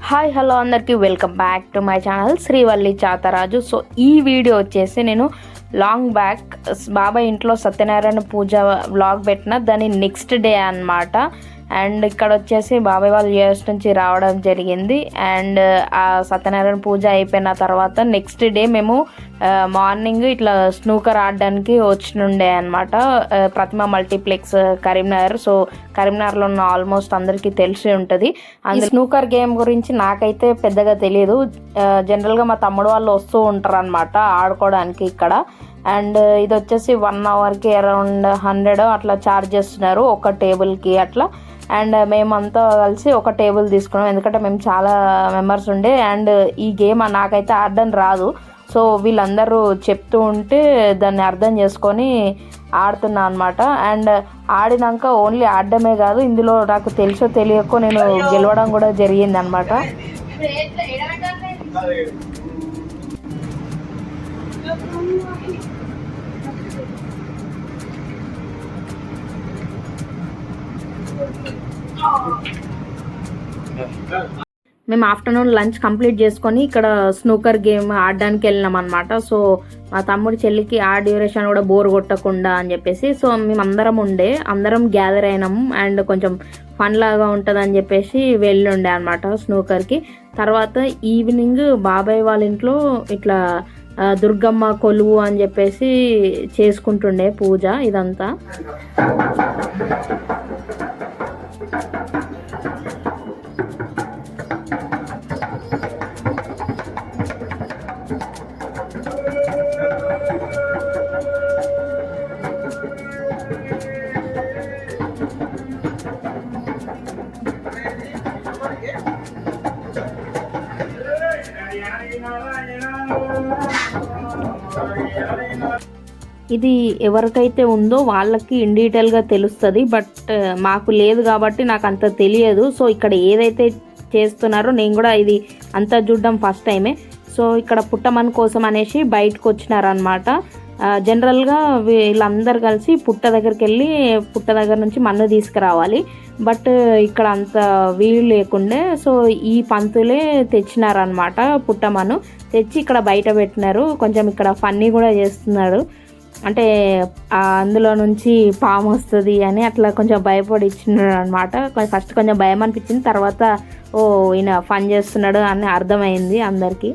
Hi hello అందరికీ welcome back to my channel Srivalli Chataraju. So ఈ video వచ్చేసి నేను లాంగ్ బ్యాక్ బాబాయ్ ఇంట్లో సత్యనారాయణ పూజ వ్లాగ్ పెట్టిన దాని నెక్స్ట్ డే అన్నమాట. అండ్ ఇక్కడ వచ్చేసి బాబాయ్ వాళ్ళు యూఎస్ నుంచి రావడం జరిగింది. అండ్ ఆ సత్యనారాయణ పూజ అయిపోయిన తర్వాత నెక్స్ట్ డే మేము మార్నింగ్ ఇట్లా స్నూకర్ ఆడడానికి వచ్చినుండే అనమాట. ప్రతిమ మల్టీప్లెక్స్ కరీంనగర్. సో కరీంనగర్లో ఉన్న ఆల్మోస్ట్ అందరికీ తెలిసి ఉంటుంది. అందులో స్నూకర్ గేమ్ గురించి నాకైతే పెద్దగా తెలియదు. జనరల్గా మా తమ్ముడు వాళ్ళు వస్తూ ఉంటారు అనమాట ఆడుకోవడానికి ఇక్కడ. అండ్ ఇది వచ్చేసి 1 అవర్కి అరౌండ్ 100 అట్లా ఛార్జ్ చేస్తున్నారు ఒక టేబుల్కి అట్లా. అండ్ మేమంతా కలిసి ఒక టేబుల్ తీసుకున్నాం, ఎందుకంటే మేము చాలా మెంబర్స్ ఉండే. అండ్ ఈ గేమ్ నాకైతే ఆడడం రాదు. సో వీళ్ళందరూ చెప్తూ ఉంటే దాన్ని అర్థం చేసుకొని ఆడుతున్నా అనమాట. అండ్ ఆడినాక ఓన్లీ ఆడడమే కాదు, ఇందులో నాకు తెలుసో తెలియకో నేను గెలవడం కూడా జరిగింది అనమాట. మేము ఆఫ్టర్నూన్ లంచ్ కంప్లీట్ చేసుకొని ఇక్కడ స్నూకర్ గేమ్ ఆడడానికి వెళ్ళినాం అనమాట. సో మా తమ్ముడి చెల్లికి ఆ డ్యూరేషన్ కూడా బోర్ కొట్టకుండా అని చెప్పేసి సో మేము అందరం గ్యాదర్ అయినాము. అండ్ కొంచెం ఫన్ లాగా ఉంటుంది అని చెప్పేసి వెళ్ళుండే అనమాట స్నూకర్కి. తర్వాత ఈవినింగ్ బాబాయ్ వాళ్ళ ఇంట్లో ఇట్లా దుర్గమ్మ కొలువు అని చెప్పేసి చేసుకుంటుండే పూజ ఇదంతా. ఇది ఎవరికైతే ఉందో వాళ్ళకి ఇన్ డీటెయిల్గా తెలుస్తుంది, బట్ మాకు లేదు కాబట్టి నాకు అంత తెలియదు. సో ఇక్కడ ఏదైతే చేస్తున్నారో నేను కూడా ఇది అంతా చూడడం ఫస్ట్ టైమే. సో ఇక్కడ పుట్టమన్ కోసం అనేసి బయటకు వచ్చినారనమాట. జనరల్గా వీళ్ళందరూ కలిసి పుట్ట దగ్గరికి వెళ్ళి పుట్ట దగ్గర నుంచి మన్ను తీసుకురావాలి. బట్ ఇక్కడ అంత వీలు లేకుండే సో ఈ పంతులే తెచ్చినారనమాట. పుట్టమన్ను తెచ్చి ఇక్కడ బయట పెట్టినారు. కొంచెం ఇక్కడ ఫన్నీ కూడా చేస్తున్నారు, అంటే అందులో నుంచి పాము వస్తుంది అని అట్లా కొంచెం భయపడి ఇచ్చినాడు అనమాట. ఫస్ట్ కొంచెం భయం అనిపించింది, తర్వాత ఓ ఈయన ఫన్ చేస్తున్నాడు అని అర్థమైంది అందరికీ.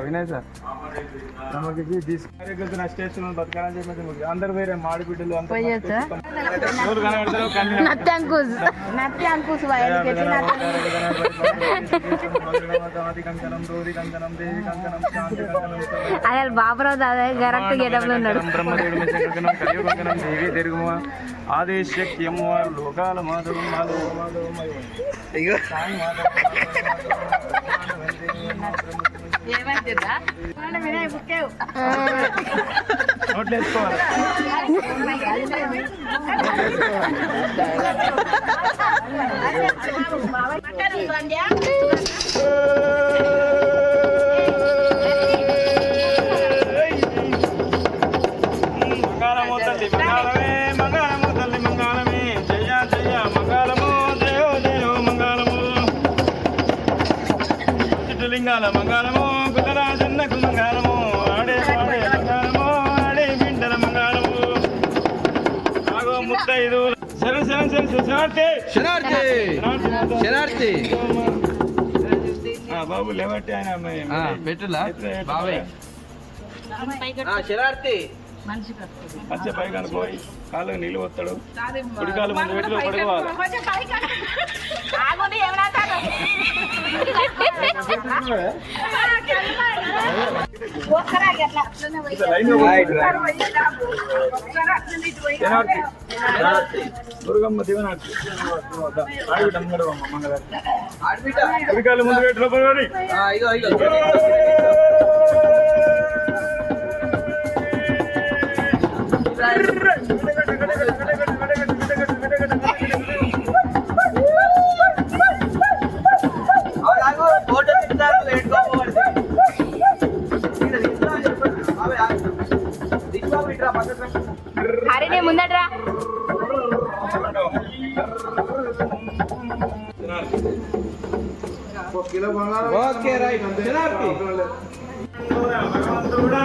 వినయ్ సార్ బతకాలని చెప్పి అందరు వేరే మాడి బిడ్డలు అదే బాబురావు కరెక్ట్ గెటప్లో ఉన్నాడు. దేవి తిరుగు ఆదేశ్యము వారు లోకాల మాధవం మాధవ మాధవమయ నోట్లు వేసుకోవాలి. మంగళము తల్లి మంగళమే, మంగళము తల్లి మంగళమే, జయ జయ మంగళము, జయ జయ మంగళము, చిట్టులింగాల మంగళము, కులరాజన్నకు మంగళము, ఆడే పాడే మంగళము, ఆడే బిడ్డల మంగళము, ఆగో ముత్తైదు శనార్థి బాబు లేవట్టి ఆయన పెట్టులా శనార్థి పచ్చ పైగా పోయి కాళ్ళకు నీళ్ళు వస్తాడు, కుడికాలు ముందు పెట్టులో పడుకోవాలి. దుర్గమ్మ దీవనార్తి కుడికాలు ముందు పెట్టులో పడుకోండి. హరిని ముందట్రా. ఓకే రైట్ భగవంతుడా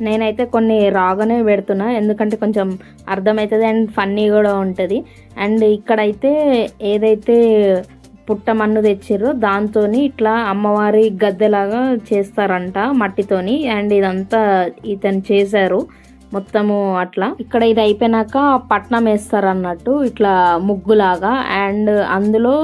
నేనైతే కొన్ని రాగానే పెడుతున్నా, ఎందుకంటే కొంచెం అర్థమవుతుంది అండ్ ఫన్నీ కూడా ఉంటుంది. అండ్ ఇక్కడైతే ఏదైతే పుట్టమన్ను తెచ్చిర్రో దాంతో ఇట్లా అమ్మవారి గద్దెలాగా చేస్తారంట మట్టితోని. అండ్ ఇదంతా ఇతను చేశారు మొత్తము అట్లా. ఇక్కడ ఇది అయిపోయినాక పట్నం వేస్తారు అన్నట్టు ఇట్లా ముగ్గులాగా. అండ్ అందులో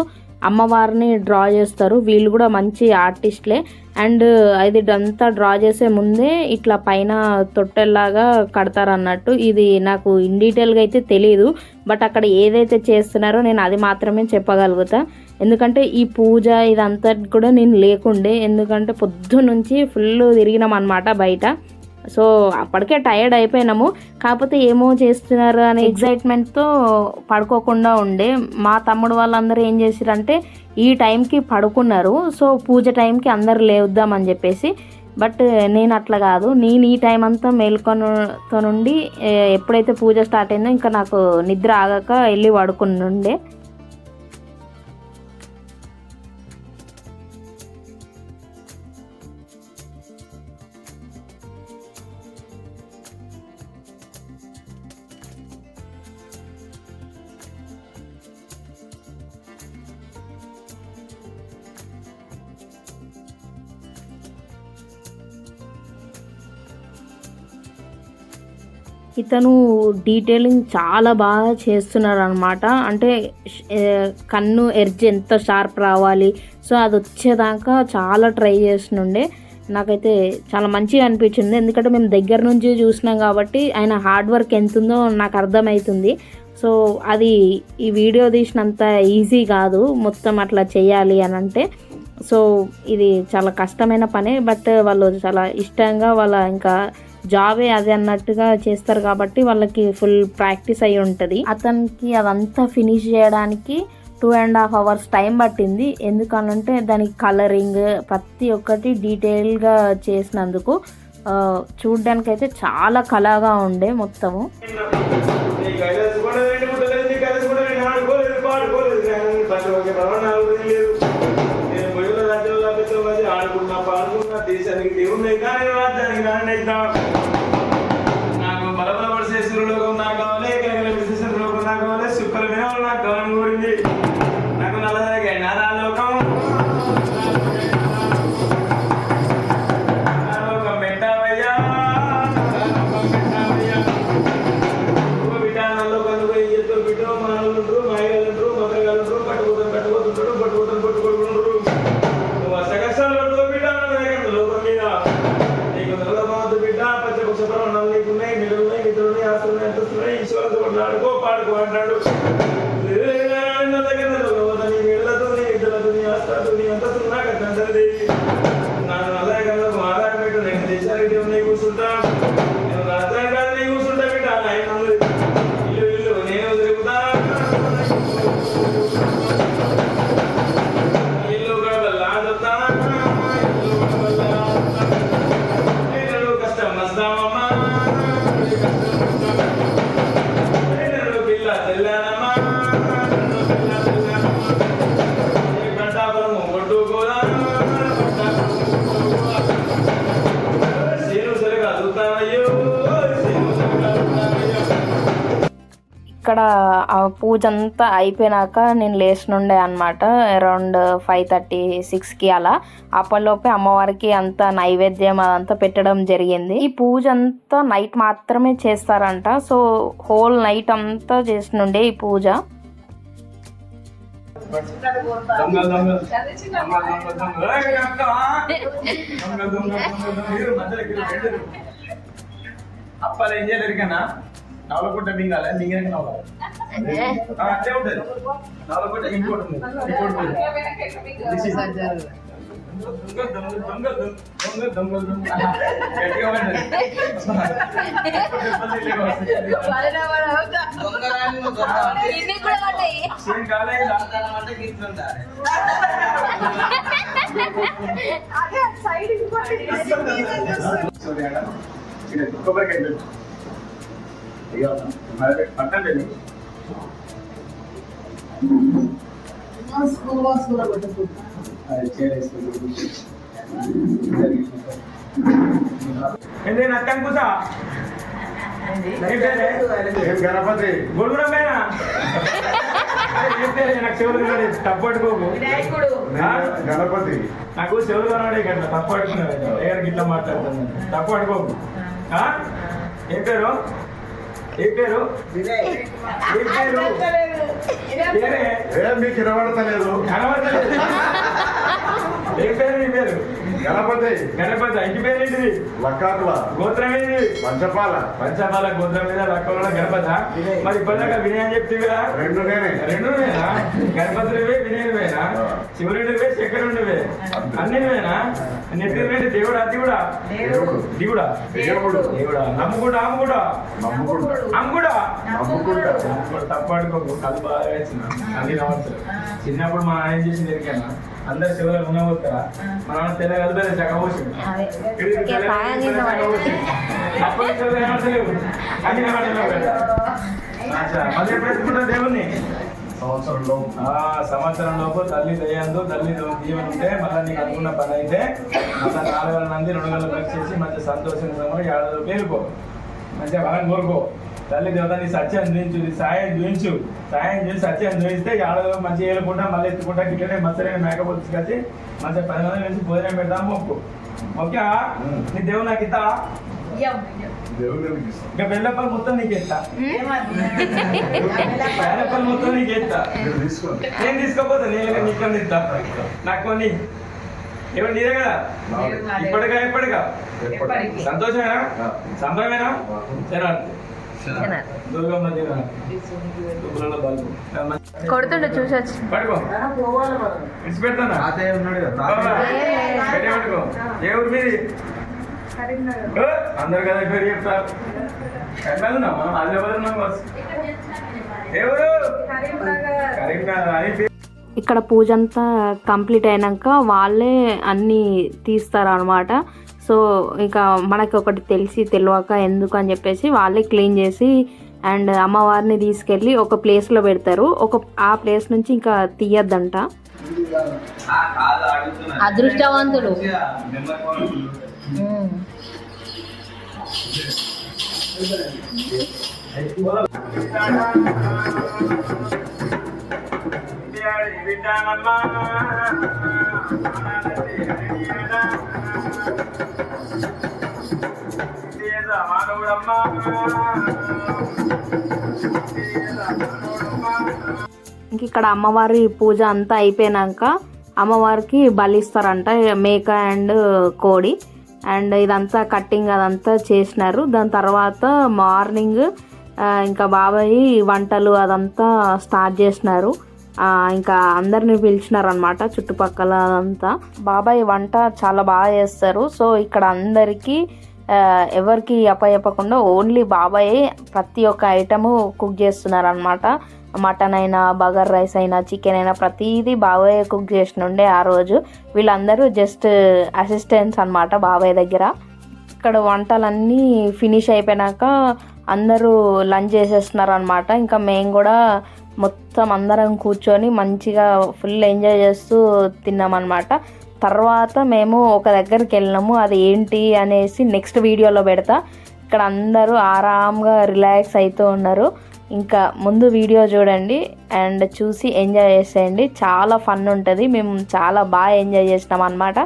అమ్మవారిని డ్రా చేస్తారు. వీళ్ళు కూడా మంచి ఆర్టిస్ట్లే. అండ్ ఇది అంతా డ్రా చేసే ముందే ఇట్లా పైన తొట్టెల్లాగా కడతారు అన్నట్టు. ఇది నాకు ఇన్ డీటెయిల్గా అయితే తెలియదు, బట్ అక్కడ ఏదైతే చేస్తున్నారో నేను అది మాత్రమే చెప్పగలుగుతా. ఎందుకంటే ఈ పూజ ఇదంతా కూడా నేను లేకుండే, ఎందుకంటే పొద్దున్నుంచి ఫుల్ తిరిగినాం అనమాట బయట. సో అప్పటికే టైర్డ్ అయిపోయినాము, కాకపోతే ఏమో చేస్తున్నారు అనే ఎగ్జైట్మెంట్తో పడుకోకుండా ఉండే. మా తమ్ముడు వాళ్ళందరూ ఏం చేసిరంటే ఈ టైంకి పడుకున్నారు. సో పూజ టైంకి అందరు లేవుద్దామని చెప్పేసి. బట్ నేను అట్లా కాదు, నేను ఈ టైం అంతా మేల్కొనతో నుండి ఎప్పుడైతే పూజ స్టార్ట్ అయిందో ఇంకా నాకు నిద్ర ఆగాక వెళ్ళి పడుకుని ఉండే. ఇతను డీటెయిలింగ్ చాలా బాగా చేస్తున్నారు అనమాట. అంటే కన్ను ఎడ్జ్ ఎంత షార్ప్ రావాలి, సో అది వచ్చేదాకా చాలా ట్రై చేస్తుండే. నాకైతే చాలా మంచిగా అనిపించింది, ఎందుకంటే మేము దగ్గర నుంచి చూసినాం కాబట్టి ఆయన హార్డ్ వర్క్ ఎంత ఉందో నాకు అర్థమవుతుంది. సో అది ఈ వీడియో తీసినంత ఈజీ కాదు మొత్తం అట్లా చేయాలి అని అంటే. సో ఇది చాలా కష్టమైన పనే, బట్ వాళ్ళు చాలా ఇష్టంగా వాళ్ళ ఇంకా జాబే అది అన్నట్టుగా చేస్తారు కాబట్టి వాళ్ళకి ఫుల్ ప్రాక్టీస్ అయి ఉంటుంది. అతనికి అదంతా ఫినిష్ చేయడానికి 2.5 hours టైం పట్టింది. ఎందుకనంటే దానికి కలరింగ్ ప్రతి ఒక్కటి డీటెయిల్గా చేసినందుకు చూడ్డానికైతే చాలా కళగా ఉండే మొత్తము. నాకు బలబల పడిసేసులోకం నాకు కావాలి, లోకం నాకు కావాలి, సుక్కల మీద నాకు గమనం కోరింది. నాకు నల్లదగే నాలోకం పెట్టావయ్యా, బిడ్డ నల్లోకం బిడ్డ మానవులు మాయలు మతగాలు పట్టుకోతుంటాడు పట్టుకుంటారు నువ్వు అష్ట కష్టాలు పడుకో బిడ్డ లోకం మీద. నీకు నల్లబాదు బిడ్డ పచ్చపక్ష ప్రాణాలు నీకున్నాయి, నిలువున్నాయి, నిద్రున్నాయి, ఆస్తులున్నాయి, అంతస్తున్నాయి, ఈశ్వరుతో కొట్లాడుకో పాడుకో అంటాడు. కూర్చుంటా నేను రాజధాని కాదు, నీ కూర్చుంటా బిడ్డ ఇల్లు ఇల్లు నేను తిరుగుతా, ఇల్లు లాడుతా, కష్టం వస్తామమ్మా, పిల్ల తెల్లానమ్మా, కంటాపురము కొట్టుకోదా, సేను సరిగా చూస్తామయ్యో. ఇక్కడ ఆ పూజ అంతా అయిపోయినాక నేను లేచినుండే అనమాట. అరౌండ్ 5:30-6కి అలా. అప్పటిలోపే అమ్మవారికి అంతా నైవేద్యం అదంతా పెట్టడం జరిగింది. ఈ పూజ అంతా నైట్ మాత్రమే చేస్తారంట. సో హోల్ నైట్ అంతా చేసినుండే ఈ పూజ. అప్పాలు ఏం చేయలేరు కన్నా నవలకుంట మింగాలి మింగినాక నవ్వాలి అట్లే ఉంటుంది. నవలకుంట ఇంకోటి ఉంది కొబ్బరికాయ పట్టండి. గణపతి గొడుగురమేనా నాకు చెవులు కన్నాడు తప్పట్టుకోకు. గణపతి నాకు చెవులు కన్నాడే కదా తప్పట్టుకున్నాడు. ఎవరికి ఇట్లా మాట్లాడుతున్నాను తప్పట్టుకోకు. ఏం పేరు ఏం పేరు మీకు వినబడతలేదు కనబడతలేదు. ఏం పేరు నీ పేరు? గణపతి. గణపతి ఇంటి పేరు ఏంటిది? లక్కాకుల. గోత్రం ఏంటి? పంచపాల. పంచపాల గోత్రం మీద లక్కల గణపత. మరి ఇప్పటిదాకా వినయ్ అని చెప్తే కదా రెండు నేనా? గణపతి నువ్వే వినయ్ నువ్వేనా? శివుడు నువ్వే శంకరు నువ్వే అన్ని నువ్వేనా? నెత్తి మీద దేవుడా దిగుడా దిగుడా దేవుడా నమ్ముకుంటా అమ్ముకుంటా తప్పు అనుకోకు. అది బాగా వేసిన అన్ని నమ్మచ్చు. చిన్నప్పుడు మా ఆయన చేసి ఎరికానా అందరు శివులు ఉండబోతారా మన తెల్ల కలిపి చక్కబోసి మళ్ళీ ఎప్పుడు ఎత్తుకుంటా దేవుణ్ణి సంవత్సరం లోపు తల్లి దయ్యందు తల్లి దీవెన ఉంటే మళ్ళీ నీకు అనుకున్న పని అయితే మళ్ళీ 4,000 మంది 2,000 ఖర్చు చేసి మంచి సంతోషంగా ఏడాది పేరుకో మంచిగా బలం కోరుకో. తల్లి దేవత నీ సత్యం చూపించు, నీ సాయం చూపించు. సాయం చూసి సత్యం చూపిస్తే ఏడాది మంచిగా ఏలుకుంటా మళ్ళీ ఎత్తుకుంటా గిట్లనే మస్తరైన మేకప్ తీసుకొచ్చి మంచిగా 10 మంది కలిసి భోజనం పెడతాం మొక్కు. ఓకే నీ దేవుడు నాకు ఇస్తా. ఇంకా బెల్లప్పలు మొత్తం నీకు ఎత్తా. బెల్లప్పలు మొత్తం నీకు ఎత్తా. నేను తీసుకోపోతా. నేను నీకు ఇస్తా. నాకు కొన్ని ఎవరు నీదే కదా ఇప్పటికా ఎప్పటికా సంతోషమేనా సంబరమేనా? దుర్గమ్మ కొడుతుండే చూసొచ్చు పడుకో ఇచ్చి పెడతానా పట్టుకో. ఏ ఊరు మీది? అందరు కదా పేరు చెప్తారు. ఎట్లా ఉన్నామా అది ఎవరున్నాం ఎవరు కరీంనగర్ అని. ఇక్కడ పూజ అంతా కంప్లీట్ అయినాక వాళ్ళే అన్నీ తీస్తారనమాట. సో ఇక మనకి ఒకటి తెలియక ఎందుకు అని చెప్పేసి వాళ్ళే క్లీన్ చేసి అండ్ అమ్మవారిని తీసుకెళ్ళి ఒక ప్లేస్లో పెడతారు. ఆ ప్లేస్ నుంచి ఇంకా తీయద్దంట. అదృష్టవంతులు ఇంక ఇక్కడ అమ్మవారి పూజ అంతా అయిపోయినాక అమ్మవారికి బలిస్తారంట మేక అండ్ కోడి. అండ్ ఇదంతా కట్టింగ్ అదంతా చేసినారు. దాని తర్వాత మార్నింగ్ ఇంకా బాబాయ్ వంటలు అదంతా స్టార్ట్ చేసినారు. ఇంకా అందరిని పిలిచినారనమాట చుట్టుపక్కల అదంతా. బాబాయ్ వంట చాలా బాగా చేస్తారు. సో ఇక్కడ అందరికీ ఎవరికి అప్పకుండా ఓన్లీ బాబాయ్ ప్రతి ఒక్క ఐటము కుక్ చేస్తున్నారనమాట. మటన్ అయినా బగర్ రైస్ అయినా చికెన్ అయినా ప్రతిదీ బాబాయ్ కుక్ చేసినుండే ఆ రోజు. వీళ్ళందరూ జస్ట్ అసిస్టెంట్స్ అనమాట బాబాయ్ దగ్గర. ఇక్కడ వంటలన్నీ ఫినిష్ అయిపోయినాక అందరూ లంచ్ చేసేస్తున్నారు అనమాట. ఇంకా మేము కూడా మొత్తం అందరం కూర్చొని మంచిగా ఫుల్ ఎంజాయ్ చేస్తూ తిన్నామన్నమాట. తర్వాత మేము ఒక దగ్గరికి వెళ్ళినాము. అది ఏంటి అనేసి నెక్స్ట్ వీడియోలో పెడతా. ఇక్కడ అందరూ ఆరాంగా రిలాక్స్ అవుతూ ఉన్నారు. ఇంకా ముందు వీడియో చూడండి అండ్ చూసి ఎంజాయ్ చేసేయండి. చాలా ఫన్ ఉంటుంది. మేము చాలా బాగా ఎంజాయ్ చేసినాం అనమాట.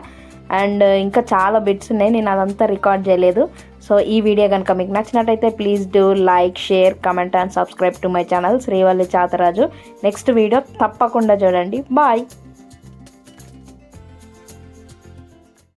అండ్ ఇంకా చాలా బిట్స్ ఉన్నాయి, నేను అదంతా రికార్డ్ చేయలేదు. సో ఈ వీడియో కనుక మీకు నచ్చినట్టయితే please do like, share, comment and subscribe to my channel Srivalli Chataraju. Next video తప్పకుండా చూడండి. బాయ్.